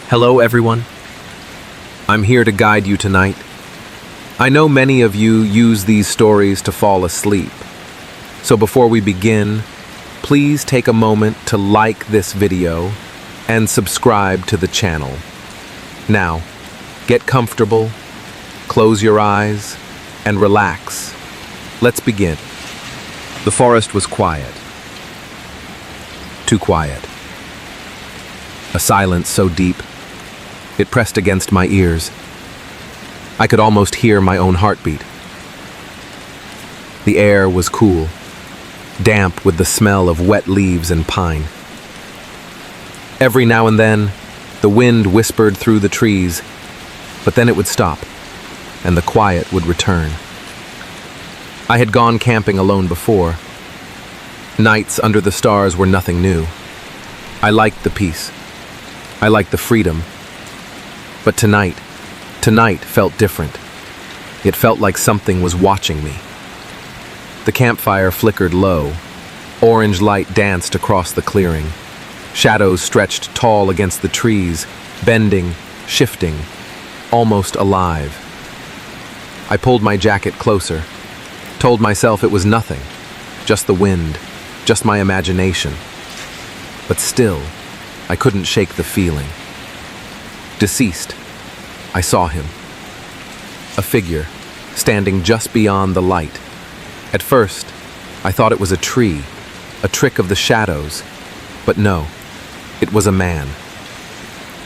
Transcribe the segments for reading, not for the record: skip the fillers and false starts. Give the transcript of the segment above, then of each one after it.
Hello, everyone. I'm here to guide you tonight. I know many of you use these stories to fall asleep. So before we begin, please take a moment to like this video and subscribe to the channel. Now, get comfortable, close your eyes, and relax. Let's begin. The forest was quiet. Too quiet. A silence so deep, it pressed against my ears. I could almost hear my own heartbeat. The air was cool, damp with the smell of wet leaves and pine. Every now and then, the wind whispered through the trees, but then it would stop, and the quiet would return. I had gone camping alone before. Nights under the stars were nothing new. I liked the peace. I liked the freedom. But tonight felt different. It felt like something was watching me. The campfire flickered low. Orange light danced across the clearing. Shadows stretched tall against the trees, bending, shifting, almost alive. I pulled my jacket closer, told myself it was nothing, just the wind, just my imagination. But still, I couldn't shake the feeling. Deceased. I saw him. A figure, standing just beyond the light. At first, I thought it was a tree, a trick of the shadows. But no, it was a man.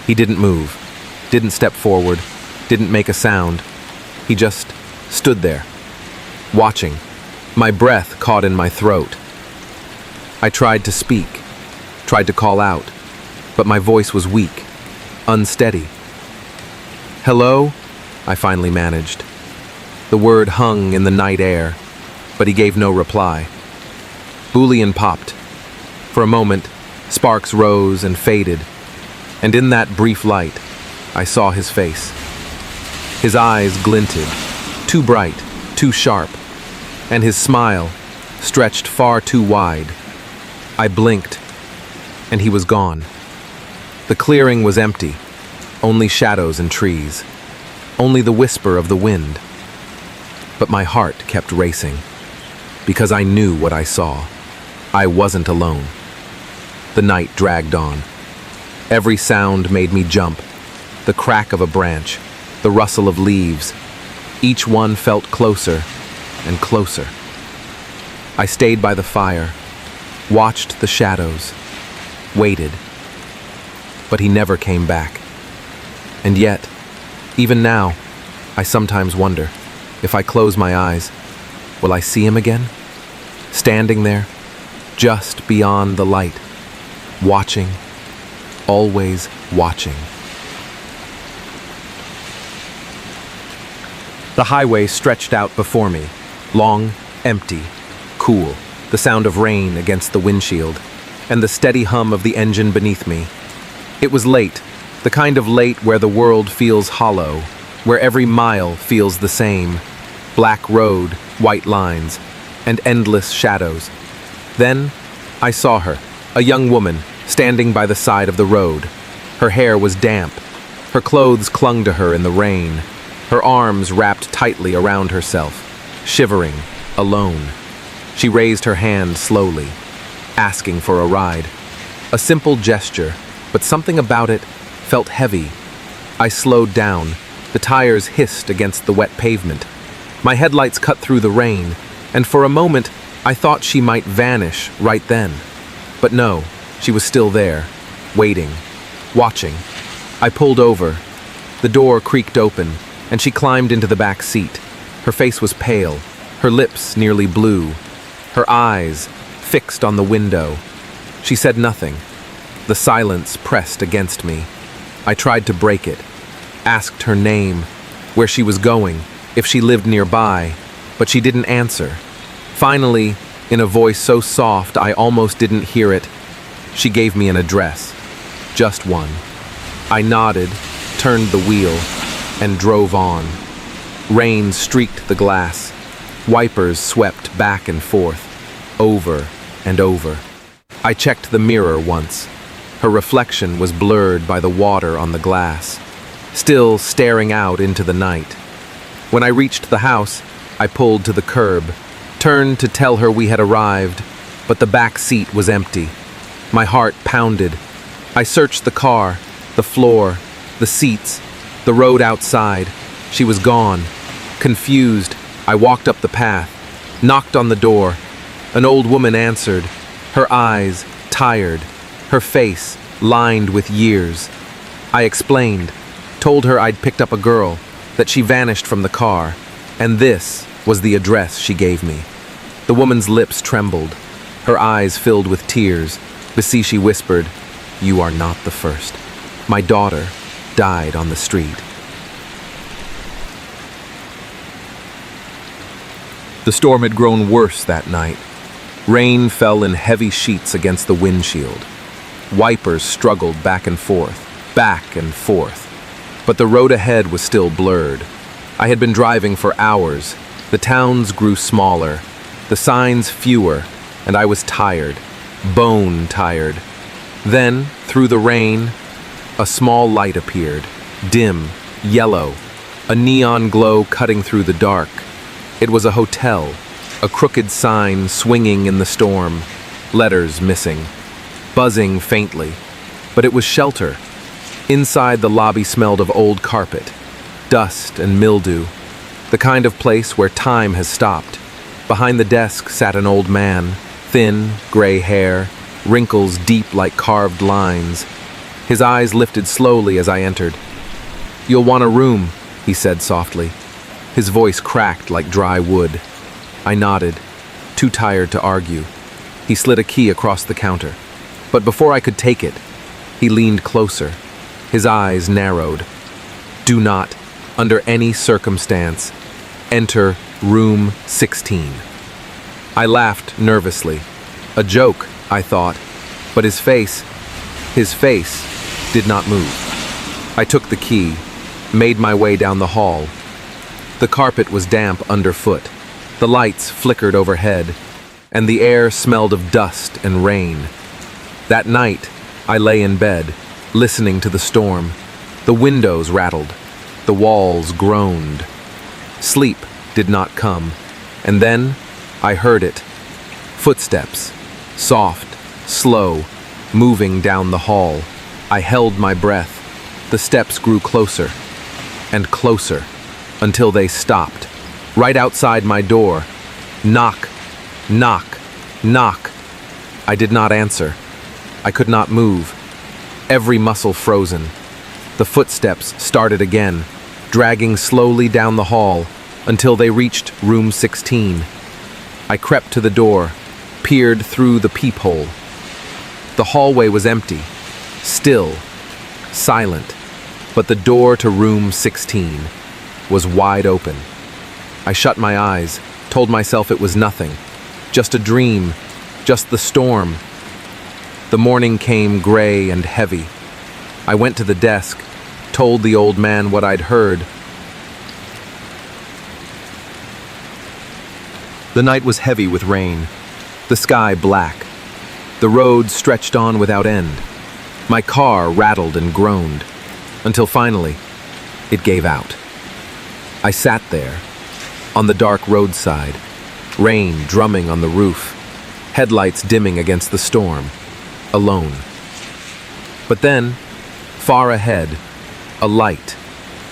He didn't move, didn't step forward, didn't make a sound. He just stood there, watching, my breath caught in my throat. I tried to speak, tried to call out, but my voice was weak, unsteady. "Hello?" I finally managed. The word hung in the night air, but he gave no reply. Boolean popped. For a moment, sparks rose and faded, and in that brief light, I saw his face. His eyes glinted, too bright, too sharp, and his smile stretched far too wide. I blinked, and he was gone. The clearing was empty, only shadows and trees, only the whisper of the wind. But my heart kept racing, because I knew what I saw. I wasn't alone. The night dragged on. Every sound made me jump. The crack of a branch, the rustle of leaves. Each one felt closer and closer. I stayed by the fire, watched the shadows, waited. But he never came back. And yet, even now, I sometimes wonder, if I close my eyes, will I see him again? Standing there, just beyond the light, watching, always watching. The highway stretched out before me, long, empty, cool, the sound of rain against the windshield, and the steady hum of the engine beneath me. It was late, the kind of late where the world feels hollow, where every mile feels the same. Black road, white lines, and endless shadows. Then, I saw her, a young woman, standing by the side of the road. Her hair was damp. Her clothes clung to her in the rain. Her arms wrapped tightly around herself, shivering, alone. She raised her hand slowly, asking for a ride. A simple gesture, but something about it felt heavy. I slowed down. The tires hissed against the wet pavement. My headlights cut through the rain, and for a moment, I thought she might vanish right then. But no, she was still there, waiting, watching. I pulled over. The door creaked open, and she climbed into the back seat. Her face was pale, her lips nearly blue, her eyes fixed on the window. She said nothing. The silence pressed against me. I tried to break it, asked her name, where she was going, if she lived nearby, but she didn't answer. Finally, in a voice so soft I almost didn't hear it, she gave me an address. Just one. I nodded, turned the wheel, and drove on. Rain streaked the glass. Wipers swept back and forth, over and over. I checked the mirror once. Her reflection was blurred by the water on the glass, still staring out into the night. When I reached the house, I pulled to the curb, turned to tell her we had arrived, but the back seat was empty. My heart pounded. I searched the car, the floor, the seats, the road outside. She was gone. Confused, I walked up the path, knocked on the door. An old woman answered, her eyes tired, her face lined with years. I explained, told her I'd picked up a girl, that she vanished from the car, and this was the address she gave me. The woman's lips trembled, her eyes filled with tears. She whispered, "You are not the first. My daughter died on the street." The storm had grown worse that night. Rain fell in heavy sheets against the windshield. Wipers struggled back and forth, but the road ahead was still blurred. I had been driving for hours. The towns grew smaller, the signs fewer, and I was tired, bone tired. Then, through the rain, a small light appeared, dim, yellow, a neon glow cutting through the dark. It was a hotel, a crooked sign swinging in the storm, letters missing, buzzing faintly, but it was shelter. Inside, the lobby smelled of old carpet, dust and mildew, the kind of place where time has stopped. Behind the desk sat an old man, thin, gray hair, wrinkles deep like carved lines. His eyes lifted slowly as I entered. "You'll want a room," he said softly. His voice cracked like dry wood. I nodded, too tired to argue. He slid a key across the counter. But before I could take it, he leaned closer. His eyes narrowed. "Do not, under any circumstance, enter room 16. I laughed nervously. A joke, I thought, but his face did not move. I took the key, made my way down the hall. The carpet was damp underfoot. The lights flickered overhead, and the air smelled of dust and rain. That night, I lay in bed, listening to the storm. The windows rattled. The walls groaned. Sleep did not come, and then I heard it. Footsteps, soft, slow, moving down the hall. I held my breath. The steps grew closer and closer until they stopped, right outside my door. Knock, knock, knock. I did not answer. I could not move. Every muscle frozen. The footsteps started again, dragging slowly down the hall until they reached room 16. I crept to the door, peered through the peephole. The hallway was empty, still, silent, but the door to room 16 was wide open. I shut my eyes, told myself it was nothing, just a dream, just the storm. The morning came gray and heavy. I went to the desk, told the old man what I'd heard. The night was heavy with rain, the sky black. The road stretched on without end. My car rattled and groaned, until finally, it gave out. I sat there, on the dark roadside, rain drumming on the roof, headlights dimming against the storm, alone. But then, far ahead, a light,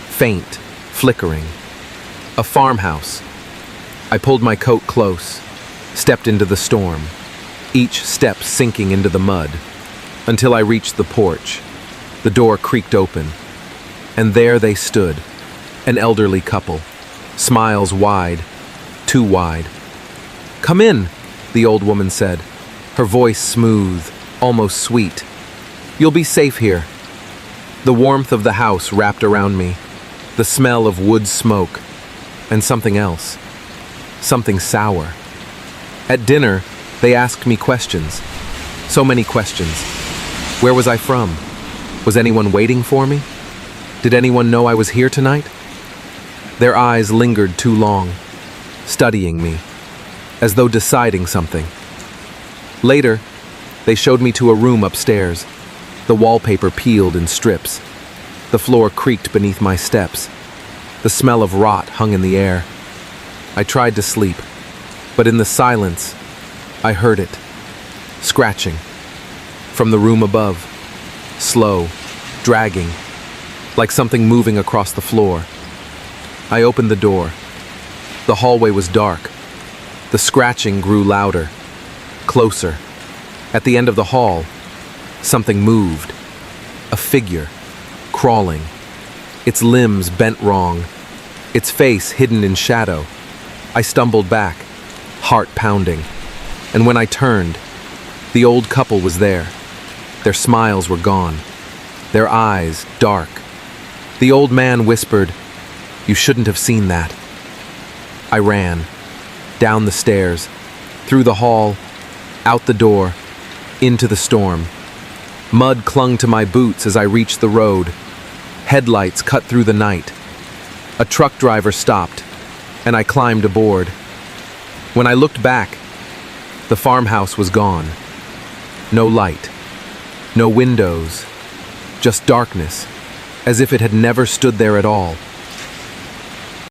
faint, flickering. A farmhouse. I pulled my coat close, stepped into the storm, each step sinking into the mud, until I reached the porch. The door creaked open, and there they stood, an elderly couple, smiles wide, too wide. "Come in," the old woman said, her voice smooth, almost sweet. "You'll be safe here." The warmth of the house wrapped around me, the smell of wood smoke, and something else, something sour. At dinner, they asked me questions, so many questions. Where was I from? Was anyone waiting for me? Did anyone know I was here tonight? Their eyes lingered too long, studying me, as though deciding something. Later, they showed me to a room upstairs. The wallpaper peeled in strips. The floor creaked beneath my steps. The smell of rot hung in the air. I tried to sleep, but in the silence, I heard it, scratching. From the room above, slow, dragging, like something moving across the floor. I opened the door. The hallway was dark. The scratching grew louder, closer. At the end of the hall, something moved. A figure, crawling. Its limbs bent wrong. Its face hidden in shadow. I stumbled back, heart pounding. And when I turned, the old couple was there. Their smiles were gone. Their eyes dark. The old man whispered, "You shouldn't have seen that." I ran, down the stairs, through the hall, out the door, into the storm. Mud clung to my boots as I reached the road. Headlights cut through the night. A truck driver stopped, and I climbed aboard. When I looked back, the farmhouse was gone. No light, no windows, just darkness, as if it had never stood there at all.